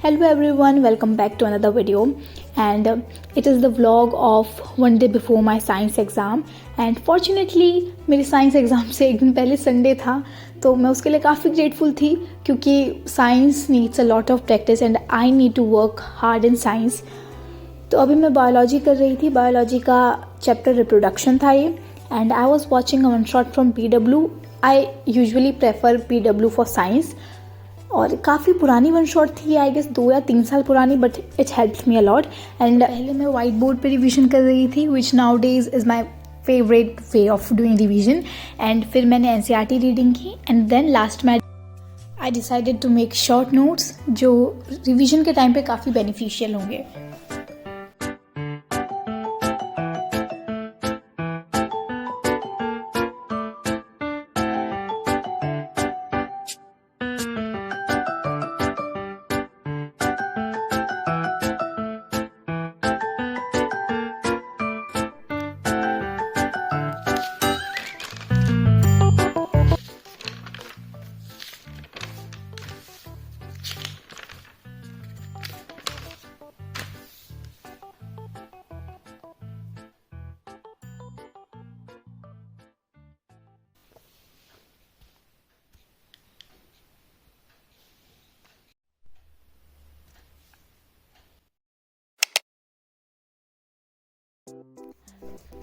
Hello everyone, welcome back to another video and it is the vlog of one day before my science exam and fortunately मेरे science exam से एक दिन पहले Sunday था तो मैं उसके लिए काफ़ी ग्रेटफुल थी क्योंकि science needs a lot of practice and I need to work hard in science. तो अभी मैं बायोलॉजी कर रही थी, बायोलॉजी का चैप्टर रिप्रोडक्शन था ये and I was watching a one shot from PW। I usually prefer PW for science और काफ़ी पुरानी वन शॉट थी, आई गेस 2 या 3 साल पुरानी, but it helped me a lot. And पहले मैं वाइट बोर्ड पे रिवीजन कर रही थी which nowadays is my favourite way of doing revision. And फिर मैंने NCERT रीडिंग की एंड देन लास्ट में I decided to make short notes जो रिवीजन के टाइम पे काफ़ी बेनिफिशियल होंगे।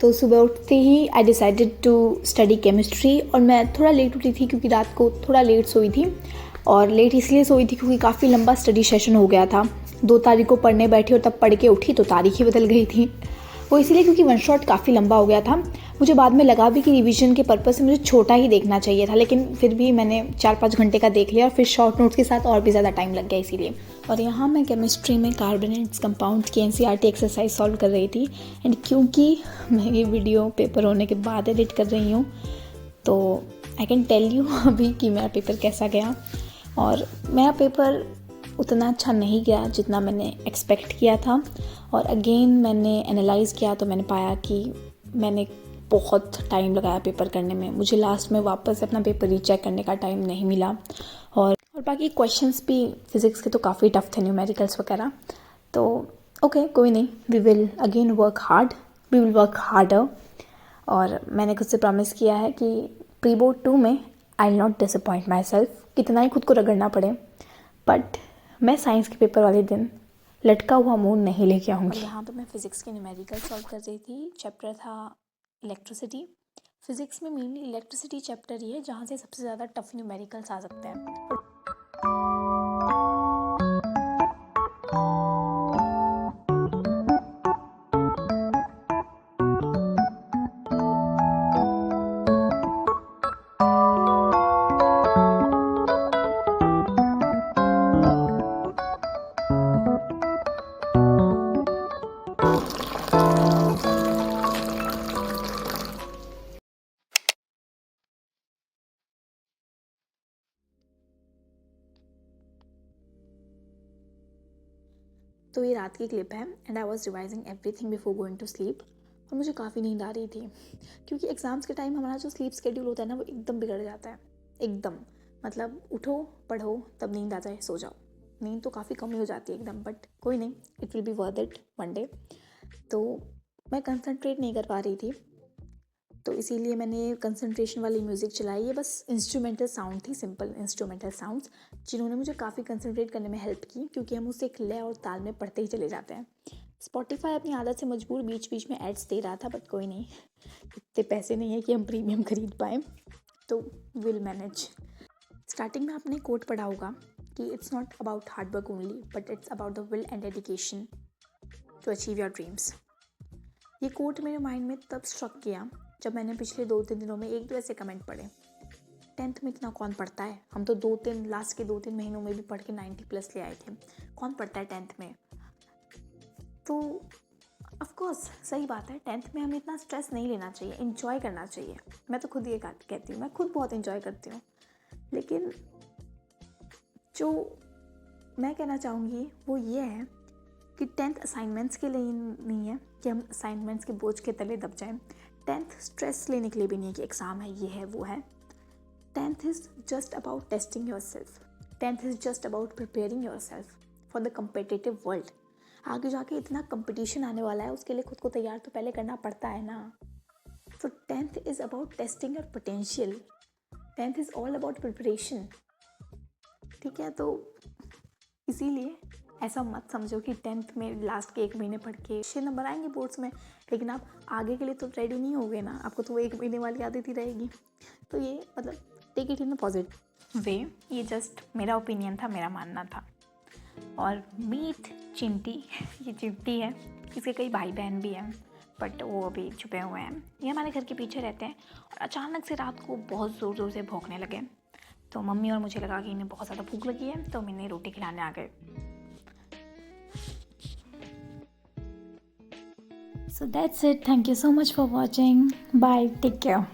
तो सुबह उठते ही I decided to study chemistry और मैं थोड़ा लेट उठी थी क्योंकि रात को थोड़ा लेट सोई थी और लेट इसलिए सोई थी क्योंकि काफ़ी लंबा स्टडी सेशन हो गया था। 2 तारीख को पढ़ने बैठी और तब पढ़ के उठी तो तारीख ही बदल गई थी। वो इसलिए क्योंकि वन शॉट काफ़ी लंबा हो गया था। मुझे बाद में लगा भी कि रिवीजन के पर्पज़ से मुझे छोटा ही देखना चाहिए था, लेकिन फिर भी मैंने 4-5 घंटे का देख लिया और फिर शॉर्ट नोट्स के साथ और भी ज़्यादा टाइम लग गया इसीलिए। और यहाँ मैं केमिस्ट्री में कार्बोनेट्स कंपाउंड्स की NCERT एक्सरसाइज सॉल्व कर रही थी एंड क्योंकि मैं ये वीडियो पेपर होने के बाद एडिट कर रही हूँ तो आई कैन टेल यू अभी कि मेरा पेपर कैसा गया। और मेरा पेपर उतना अच्छा नहीं गया जितना मैंने एक्सपेक्ट किया था और अगेन मैंने एनालाइज़ किया तो मैंने पाया कि मैंने बहुत टाइम लगाया पेपर करने में। मुझे लास्ट में वापस से अपना पेपर रीचेक करने का टाइम नहीं मिला और बाकी क्वेश्चंस भी फिज़िक्स के तो काफ़ी टफ थे, न्यूमेरिकल्स वगैरह। तो ओके कोई नहीं, we will again work hard, we will work harder. और मैंने खुद से प्रॉमिस किया है कि प्री बोर्ड 2 में I will not disappoint my self, कितना ही खुद को रगड़ना पड़े, बट मैं साइंस के पेपर वाले दिन लटका हुआ मुंह नहीं लेके आऊँगी। यहाँ पे मैं फ़िज़िक्स के न्यूमेरिकल सॉल्व कर रही थी। चैप्टर था इलेक्ट्रिसिटी। फ़िज़िक्स में मेनली इलेक्ट्रिसिटी चैप्टर ही है जहाँ से सबसे ज़्यादा टफ न्यूमेरिकल्स आ सकते हैं। तो ये रात की क्लिप है and I was revising everything before going to sleep और मुझे काफ़ी नींद आ रही थी क्योंकि एग्ज़ाम्स के टाइम हमारा जो स्लीप स्केड्यूल होता है ना वो एकदम बिगड़ जाता है, एकदम। मतलब उठो पढ़ो तब नींद आ जाए सो जाओ, नींद तो काफ़ी कम ही हो जाती है एकदम, बट कोई नहीं, it will be worth it one day. तो मैं कंसंट्रेट नहीं कर पा रही थी तो इसीलिए मैंने कंसंट्रेशन वाली म्यूज़िक चलाई। ये बस इंस्ट्रूमेंटल साउंड थी, सिंपल इंस्ट्रूमेंटल साउंड्स जिन्होंने मुझे काफ़ी कंसंट्रेट करने में हेल्प की क्योंकि हम उससे एक लय और ताल में पढ़ते ही चले जाते हैं। स्पॉटिफाई अपनी आदत से मजबूर बीच बीच में एड्स दे रहा था, बट कोई नहीं, इतने पैसे नहीं है कि हम प्रीमियम खरीद पाएँ, तो विल मैनेज। स्टार्टिंग में आपने कोट पढ़ा होगा कि it's not about hard work only but it's about the will and dedication to achieve your dreams. ये कोट मेरे माइंड में तब स्ट्रक किया जब मैंने पिछले 2-3 दिनों में 1-2 ऐसे कमेंट पढ़े। 10th में इतना कौन पढ़ता है, हम तो 2-3 लास्ट के 2-3 महीनों में भी पढ़ के 90+ ले आए थे, कौन पढ़ता है 10th में। तो ऑफ कोर्स सही बात है, 10th में हमें इतना स्ट्रेस नहीं लेना चाहिए, इन्जॉय करना चाहिए। मैं तो खुद ये कहती हूँ, मैं खुद बहुत इन्जॉय करती हूँ, लेकिन जो मैं कहना चाहूँगी वो ये है कि 10th असाइनमेंट्स के लिए नहीं है कि हम असाइनमेंट्स के बोझ के तले दब जाएं। 10th स्ट्रेस लेने के लिए भी नहीं है कि एग्ज़ाम है, ये है, वो है। 10th is just about testing your self. 10th is just about preparing your self for the competitive world. आगे जाके इतना कंपटीशन आने वाला है, उसके लिए खुद को तैयार तो पहले करना पड़ता है ना। सो 10th is about testing your potential, 10th is all about preparation. ठीक है, तो इसीलिए ऐसा मत समझो कि 10th में लास्ट के 1 महीने पढ़ के अच्छे नंबर आएंगे बोर्ड्स में, लेकिन आप आगे के लिए तो रेडी नहीं होगे ना, आपको तो वो 1 महीने वाली आदत ही रहेगी। तो ये मतलब take it in a positive way. ये जस्ट मेरा ओपिनियन था, मेरा मानना था। और मीट चिंटी ये चिंटी है, इसके कई भाई बहन भी हैं बट वो अभी छुपे हुए हैं। ये हमारे घर के पीछे रहते हैं और अचानक से रात को बहुत ज़ोर ज़ोर से भौंकने लगे। तो मम्मी और मुझे लगा कि इन्हें बहुत ज़्यादा भूख लगी है, तो हम इन्हें रोटी खिलाने आ गए। So that's it. Thank you so much for watching. Bye. Take care.